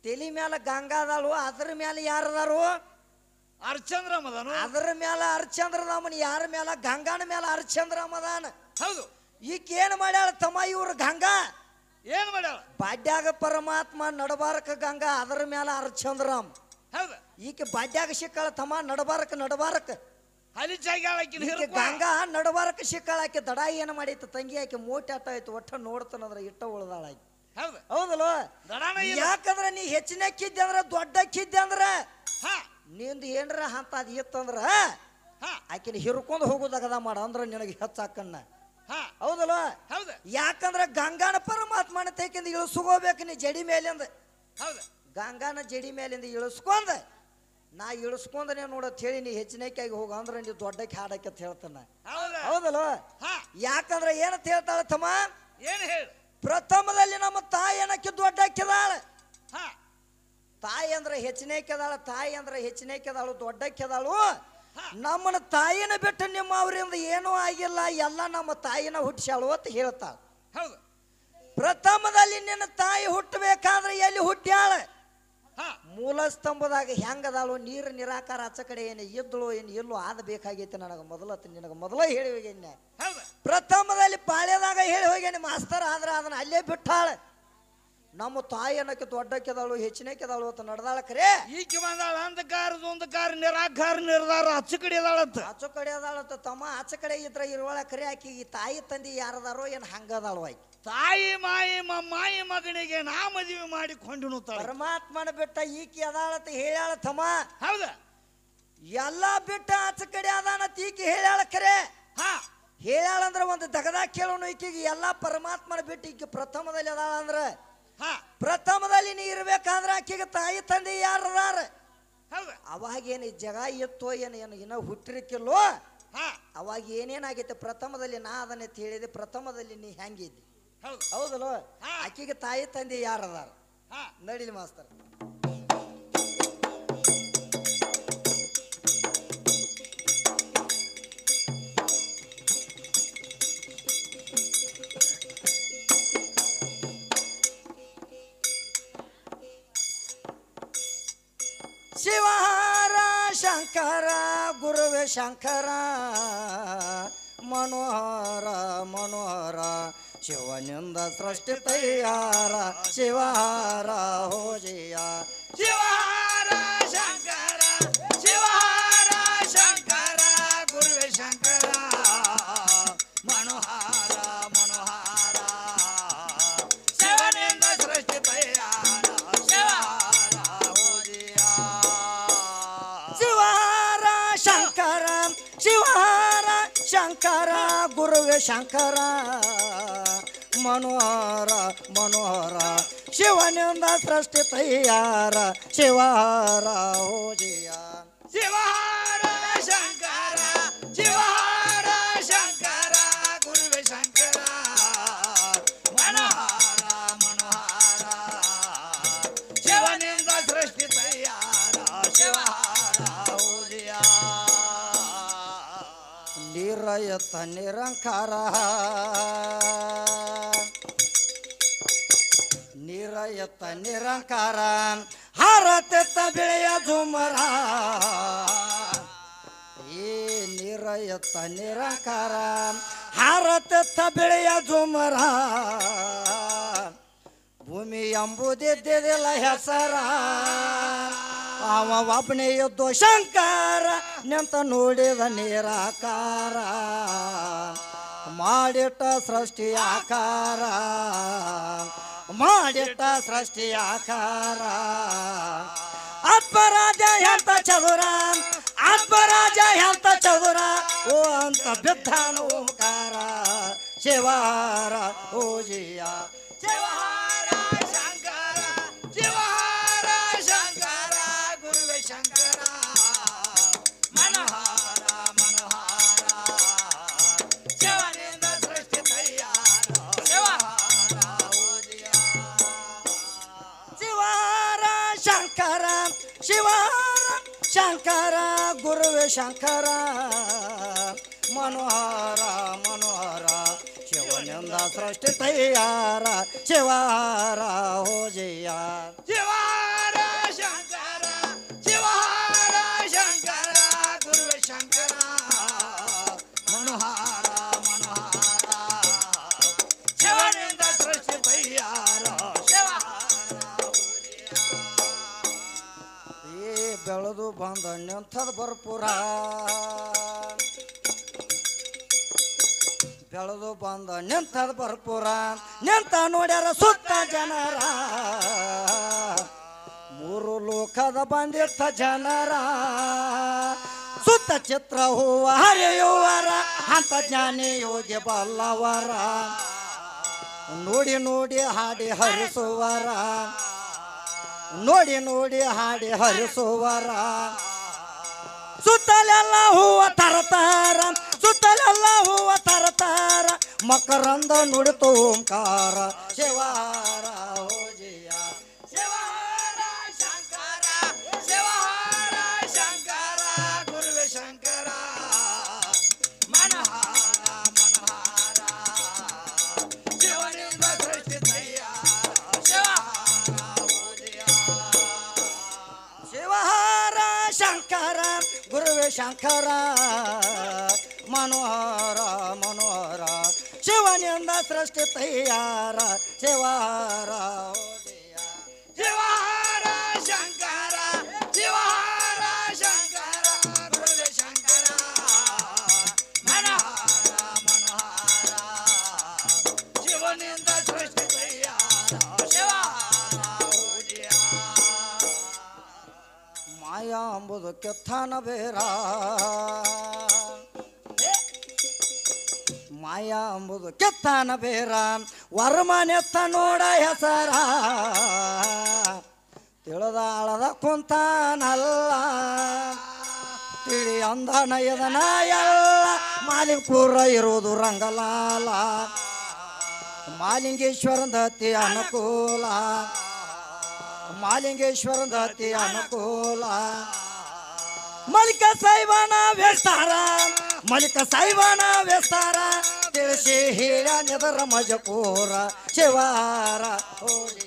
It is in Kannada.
ತಲಿ ಮೇಲೆ ಗಂಗಾ ಅದಾಳು, ಅದ್ರ ಮೇಲೆ ಯಾರದಾರು? ಅರ್ಚಂದ್ರಮ್ಮ ಅದಾನು. ಅದ್ರ ಮೇಲೆ ಹರಿಶ್ಚಂದ್ರರಾಮನ್, ಯಾರ ಮೇಲೆ? ಗಂಗಾನ ಮೇಲೆ ಹರಿಶ್ಚಂದ್ರಮ್ಮ ಅದಾನ. ಹೌದು. ಈಕ ಏನ್ ಮಾಡ್ಯಾಳ ತಮ್ಮ? ಇವ್ರ ಗಂಗಾ ಏನ್ ಮಾಡ್ಯಾಳ? ಬಾಡ್ಯಾಗ ಪರಮಾತ್ಮ, ನಡಬಾರಕ ಗಂಗಾ, ಅದ್ರ ಮೇಲೆ ಹರಿಶ್ಚಂದ್ರರಾಮ್. ಹೌದು. ಈಕೆ ಬಾಡ್ಯಾಗ ಸಿಕ್ಕಾಳ ತಮ್ಮ, ನಡಬಾರಕ ಗಂಗಾ ನಡಬಾರಕ ಸಿಕ್ಕಾಳ. ಆಕೆ ದಡ ಏನ್ ಮಾಡೈತಿ ತಂಗಿ? ಆಕೆ ಮೋಟಿ ಆಟ ಆಯ್ತು, ಒಟ್ಟ ನೋಡ್ತಾನಂದ್ರ ಇಟ್ಟ ಉಳ್ದಾಳ. ಹೌದಲ್ವ? ಯಾಕಂದ್ರ ನೀ ಹೆಚ್ಚಿನಕ್ಕಿದ್ದೆ ಅಂದ್ರ, ದೊಡ್ಡಕ್ಕಿದ್ದೆ ಅಂದ್ರ, ನಿಂದ ಏನ್ರ ಅಂತ ಅದ್ ಇತ್ತಂದ್ರ ಆಕಿನ ಹಿರ್ಕೊಂಡ್ ಹೋಗುದಾಗದ ಮಾಡ ಅಂದ್ರ ನಿನಗೆ ಹೆಚ್ಚಾಕಣ್ಣ. ಹೌದಲ್ವ? ಯಾಕಂದ್ರ ಗಂಗಾನ ಪರಮಾತ್ಮನ ತೇಕಿಂದ ಇಳಿಸ್ಕೋಬೇಕು ನೀ ಜಡಿ ಮೇಲಿಂದ. ಗಂಗಾನ ಜಡಿ ಮೇಲಿಂದ ಇಳಿಸ್ಕೊಂಡ, ನಾ ಇಳಿಸ್ಕೊಂಡನೆ ನೋಡತ್ ಹೇಳಿ ನೀ ಹೆಚ್ಚಿನಕ್ಕಾಗಿ ಹೋಗ ಅಂದ್ರ ನೀ ದೊಡ್ಡಕ್ಕೆ ಹಾಡಕ್ಕೆ ಅಂತ ಹೇಳ್ತಾನ. ಹೌದಲ್ವ? ಯಾಕಂದ್ರ ಏನಂತ ಹೇಳ್ತಾಳ ತಮ್ಮ? ಏನ್ ಹೇಳಿ? ಪ್ರಥಮದಲ್ಲಿ ನಮ್ಮ ತಾಯಿ ಏನಕ್ಕೆ ದೊಡ್ಡಕ್ಕಿದಾಳ. ತಾಯಿ ಅಂದ್ರೆ ಹೆಚ್ಚಿನಕ್ಕಿದಾಳ, ತಾಯಿ ಅಂದ್ರೆ ಹೆಚ್ಚಿನಕ್ಕಿದಾಳು, ದೊಡ್ಡಕ್ಕಿದಾಳು. ನಮ್ಮನ ತಾಯಿನ ಬಿಟ್ಟು ನಿಮ್ಮ ಅವರಿಂದ ಏನೂ ಆಗಿಲ್ಲ, ಎಲ್ಲ ನಮ್ಮ ತಾಯಿನ ಹುಟ್ಟಿಸಾಳು ಅಂತ ಹೇಳ್ತಾಳ. ಪ್ರಥಮದಲ್ಲಿ ನಿನ್ನ ತಾಯಿ ಹುಟ್ಟಬೇಕಾದ್ರೆ ಎಲ್ಲಿ ಹುಟ್ಟ್ಯಾಳ? ಮೂಲ ಸ್ತಂಭದಾಗ ಹೆಂಗದಾಳು? ನೀರು ನಿರಾಕಾರ ಆಚ ಕಡೆ ಏನು ಇದ್ದಳು ಏನು ಇಲ್ಲೋ ಆದ ಬೇಕಾಗೈತೆ ನನಗೆ ನಿನಗೆ ಮೊದಲ ಹೇಳಿ ಹೋಗೇನೆ. ಪ್ರಥಮದಲ್ಲಿ ಪಾಳ್ಯದಾಗ ಹೇಳಿ ಹೋಗೇನೆ ಮಾಸ್ತರ್, ಆದ್ರೆ ಅದನ್ನ ಅಲ್ಲೇ ಬಿಟ್ಟಾಳ. ನಮ್ಮ ತಾಯಿ ಅನ್ನಕ್ಕೆ ದೊಡ್ಡಕ್ಕೆದಾಳು, ಹೆಚ್ಚಿನಕ್ಕೆದಾಳು ಅಂತ ನಡೆದಾಳ. ಖರೆ ಈಕೆ ಬಂದಾಳ ಅಂಧಕಾರ ನಿರಾಕಾರ ನಿರ್ಧಾರ ಅಚ್ಚು ಕಡೆ ಅದಾಳಂತ. ಆಚು ಕಡೆ ಅದಾಳಂತ ತಮ್ಮ. ಆಚ ಕಡೆ ಇದ್ರ ಇರುವಳ. ಖರೆ ಆಕಿ ಈ ತಾಯಿ ತಂದೆ ಯಾರದಾರೋ ಏನು ಹಂಗದಾಳು ಆಕಿ. ತಾಯಿ ಮಾಯಿ ಮಗನಿಗೆ ನಾ ಮದುವೆ ಮಾಡಿಕೊಂಡು ಪರಮಾತ್ಮನ ಬಿಟ್ಟ ಈಕಿ ಅದಾಳಂತ ಹೇಳ್ಯಾಳ ತಮ್ಮ. ಹೌದ? ಎಲ್ಲಾ ಬಿಟ್ಟ ಆಚ ಕಡೆ ಅದಾನಂತ ಈಕಿ ಹೇಳ್ಯಾಳ. ಖರೆ ಹೇಳ್ಯಾಳಂದ್ರ ಒಂದು ದಗದಾಗ ಕೇಳೋನು ಈಕಿಗೆ ಎಲ್ಲಾ ಪರಮಾತ್ಮನ ಬಿಟ್ಟು ಈಕಿ ಪ್ರಥಮದಲ್ಲಿ ಅದಾಳ ಅಂದ್ರ, ಪ್ರಥಮದಲ್ಲಿ ನೀ ಇರ್ಬೇಕಾದ್ರ ಆಕೆಗೆ ತಾಯಿ ತಂದೆ ಯಾರದಾರ? ಅವಾಗೇನು ಜಗ ಎತ್ತೋ ಏನು ಇನ್ನ ಹುಟ್ಟಿರ್ಕಿಲ್ಲೋ, ಅವಾಗ ಏನೇನಾಗೈತೆ? ಪ್ರಥಮದಲ್ಲಿ ನಾ ಅದನ್ನ ಹೇಳಿದೆ, ಪ್ರಥಮದಲ್ಲಿ ನೀ ಹೆಂಗಿದ್ದಿ? ಹೌದಲ್ವ? ಆಕೆಗೆ ತಾಯಿ ತಂದೆ ಯಾರದಾರ? ನಡಿಲಿ ಮಾಸ್ತರ್. ಶಿವಹಾರ ಶಂಕರ ಗುರುವೆ ಶಂಕರ, ಮನೋಹರ ಮನೋಹರ ಶಿವನಿಂದ ಸೃಷ್ಟಿ ತಯಾರ, ಶಿವಹಾರ ಹೋಜಿಯ. ಶಿವಹಾರ ಶಂಕರ, ಶಿವಹಾರ ಶಂಕರ ಗುರುವೆ ಶಂಕರ, ಮನೋಹರ ಮನೋಹರ ಶಿವನಿಂದ ಸೃಷ್ಟಿ ತಯಾರ, ಶಿವಹಾರ ಹೋಜಿಯ. ಶಿವಹಾರ ಶಂಕರ, ಶಿವಹಾರ ಶಂಕರ ಗುರುವೆ ಶಂಕರ, ಮನೋಹರ ಮನೋಹರ ಶಿವನಿಂದ ಸೃಷ್ಟಿ ತಯಾರ, ಶಿವಹಾರ ಹೋಜಿಯ. ಶಿವಹಾರ ಶಂಕರ, ಶಿವಹಾರ ಶಂಕರ ಗುರುವೆ ಶಂಕರ, ಮನೋಹರ ಮನೋಹರ ಶಿವನಿಂದ ಸೃಷ್ಟಿ ತಯಾರ, ಶಿವಹಾರ ಹೋಜಿಯ. ನಿರಯತ ನಿರಂಕಾರ, ನಿರಯತ ನಿರಂಕಾರ ಹಾರತೆತ್ತ ಬೆಳೆಯ ಝುಮರ, ಏ ನಿರಯತ ನಿರಂಕಾರ ಹಾರತೆತ್ತ ಬೆಳೆಯ ಝುಮರ, ಭೂಮಿ ಎಂಬುದಿದ್ದಿಲ್ಲ ಹೆಸರ, ಅವ ಒಬ್ಬನೇ ಇದ್ದು ಶಂಕರ ನಿಂತ ನೋಡಿದ ನಿರಾಕಾರ, ಮಾಡಿಟ್ಟ ಸೃಷ್ಟಿ ಆಕಾರ, ಮಾಡಿಟ್ಟ ಸೃಷ್ಟಿ ಆಕಾರ. ಆತ್ಮರಾಜ ಎಂತ ಚದುರ, ಆತ್ಮರಾಜ ಎಂತ ಚದುರ, ಓ ಅಂತ ಬಿದ್ದಾನು ಓಂಕಾರ, ಶಿವಹಾರ ಹೋಜಿಯ. ಶಿವಹಾರ ಶಂಕರ, ಶಿವಹಾರ ಶಂಕರ ಗುರುವೆ ಶಂಕರ, ಮನೋಹರ ಮನೋಹರ ಶಿವನಿಂದ ಸೃಷ್ಟಿ ತಯಾರ, ಶಿವಹಾರ ಹೋಜಿಯ. ಶಿವಹಾರ ಶಂಕರ, ಶಿವಹಾರ ಶಂಕರ ಗುರುವೆ ಶಂಕರ, ಮನೋಹರ ಮನೋಹರ ಶಿವನಿಂದ ಸೃಷ್ಟಿ ತಯಾರ, ಶಿವಹಾರ ಹೋಜಿಯ. ಶಿವಹಾರ ಬೆಳೆದು ಬಂದ ನಿಂತದ ಭರ್ಪೂರ ಬೆಳೆದು ಬಂದ ನಿಂತದ ಭರ್ಪೂರ ನಿಂತ ನೋಡ್ಯಾರ ಸುತ್ತ ಜನರ ಮೂರು ಲೋಕದ ಬಂದಿತ್ತ ಜನರ ಸುತ್ತ ಚಿತ್ರ ಹೂವ ಹರಿಯುವರ ಅಂತ ಜ್ಞಾನಿ ಯೋಗಿ ಬಲ್ಲವರ ನೋಡಿ ನೋಡಿ ಹಾಡಿ ಹರಿಸುವರ ನೋಡಿ ನೋಡಿ ಹಾಡಿ ಹರಿಸುವರ ಸುತ್ತಲೆಲ್ಲ ಹೂವ ತರತಾರ ಸುತ್ತಲೆಲ್ಲ ಹೂವ ತರತಾರ ಮಕರಂದ ನುಡಿತು ಓಂಕಾರ ಶಿವಾರ ಓಜಿಯ ಶಿವಾರ ಶಂಕರ ಶಿವಾರ ಶಂಕರ ಗುರುವೆ ಶಂಕರ ಮನಹಾರ ಮನಹಾರ ಶಿವನಿಂದ ಸೃಷ್ಟಿ ತಯ್ಯಾರ ಶಿವಾರ ಓಜಿಯ ಶಿವಹಾರ ಶಂಕರ ಗುರುವೆ ಶಂಕರ ಮನೋಹರ ಮನೋಹರ ಶಿವನಿಂದ ಸೃಷ್ಟಿ ತಯ್ಯಾರ ಶಿವಾರ ಶಿವಹಾರ ಶಂಕರ ಶಿವಹಾರ ಶಂಕರ ಗುರುವೆ ಶಂಕರ ಮನೋಹರ ಮನೋಹರ ಶಿವನಿಂದ ಸೃಷ್ಟಿ ತಯ್ಯಾರ ಶಿವಾರ ಮಾಯಾ ಅಂಬುದು ಕೆತ್ತಾನ ಬೇರ ಮಾಯಾ ಅಂಬುದು ಕೆತ್ತಾನ ಬೇರ ವರ್ಮನೆತ್ತ ನೋಡ ಹೆಸರ ತಿಳಿದ ಆಳದ ಕುಂತಾನಲ್ಲ ತಿಳಿ ಅಂದನ ಎದನ ಎಲ್ಲ ಮಾಲಿಂಗಪುರ ಇರುವುದು ರಂಗಲಾಲ ಮಾಲಿಂಗೇಶ್ವರನ ದತ್ತಿ ಅನುಕೂಲ ಮಾಲಿಂಗೇಶ್ವರನ ದತ್ತಿ ಅನುಕೂಲ ಮಲಿಕ ಸೈವನ ವ್ಯಸ್ತಾರ ಮಲಿಕ ಸೈವನ ವ್ಯಸ್ತಾರ ತಿಳಿಸಿ ಹೇಳ ನೆದರ ಮಜಪೂರ ಶಿವಾರ ಹೋಗಿ